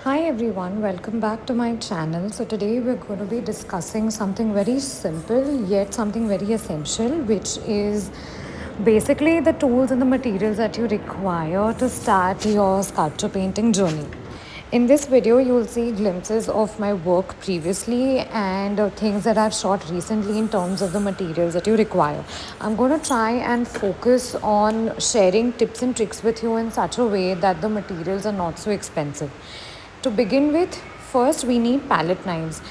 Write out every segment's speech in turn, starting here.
Hi everyone, welcome back to my channel. So today we're going to be discussing something very simple yet something very essential, which is basically the tools and the materials that you require to start your sculpture painting journey. In this video, you'll see glimpses of my work previously and things that I've shot recently in terms of the materials that you require. I'm going to try and focus on sharing tips and tricks with you in such a way that the materials are not so expensive. To begin with, first we need palette knives.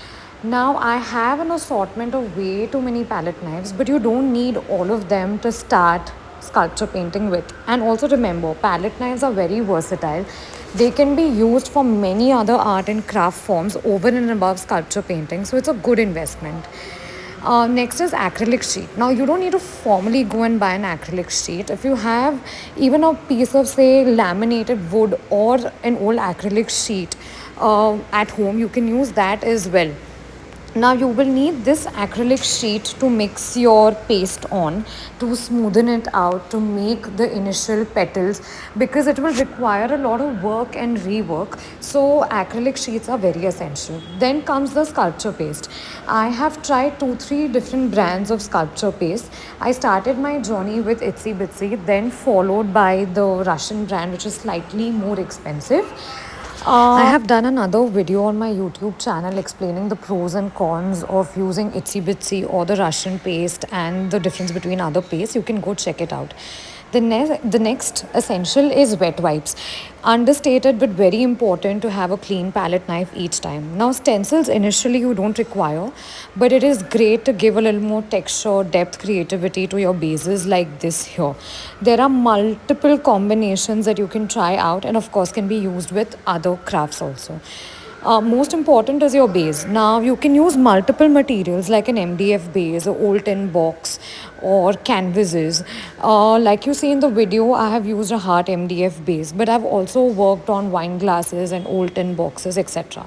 Now I have an assortment of way too many palette knives, but you don't need all of them to start sculpture painting with. And also remember, palette knives are very versatile. They can be used for many other art and craft forms over and above sculpture painting, so it's a good investment. Next is acrylic sheet. Now you don't need to formally go and buy an acrylic sheet. If you have even a piece of, say, laminated wood or an old acrylic sheet at home, you can use that as well. Now you will need this acrylic sheet to mix your paste on, to smoothen it out, to make the initial petals, because it will require a lot of work and rework. So acrylic sheets are very essential. Then comes the sculpture paste. I have tried 2-3 different brands of sculpture paste. I started my journey with Itsy Bitsy, then followed by the Russian brand, which is slightly more expensive. I have done another video on my YouTube channel explaining the pros and cons of using Itsy Bitsy or the Russian paste and the difference between other pastes. You can go check it out. The next essential is wet wipes. Understated but very important to have a clean palette knife each time. Now stencils initially you don't require, but it is great to give a little more texture, depth, creativity to your bases like this here. There are multiple combinations that you can try out and of course can be used with other crafts also. Most important is your base. Now you can use multiple materials like an MDF base, a old tin box, or canvases. Like you see in the video, I have used a heart MDF base, but I've also worked on wine glasses and old tin boxes, etc.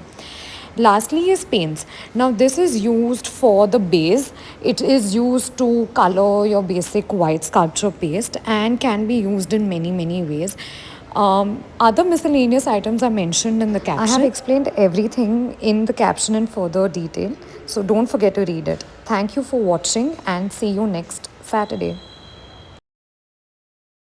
Lastly is paints. Now this is used for the base. It is used to color your basic white sculpture paste and can be used in many ways. Other miscellaneous items are mentioned in the caption. I have explained everything in the caption in further detail, so don't forget to read it. Thank you for watching and see you next Saturday.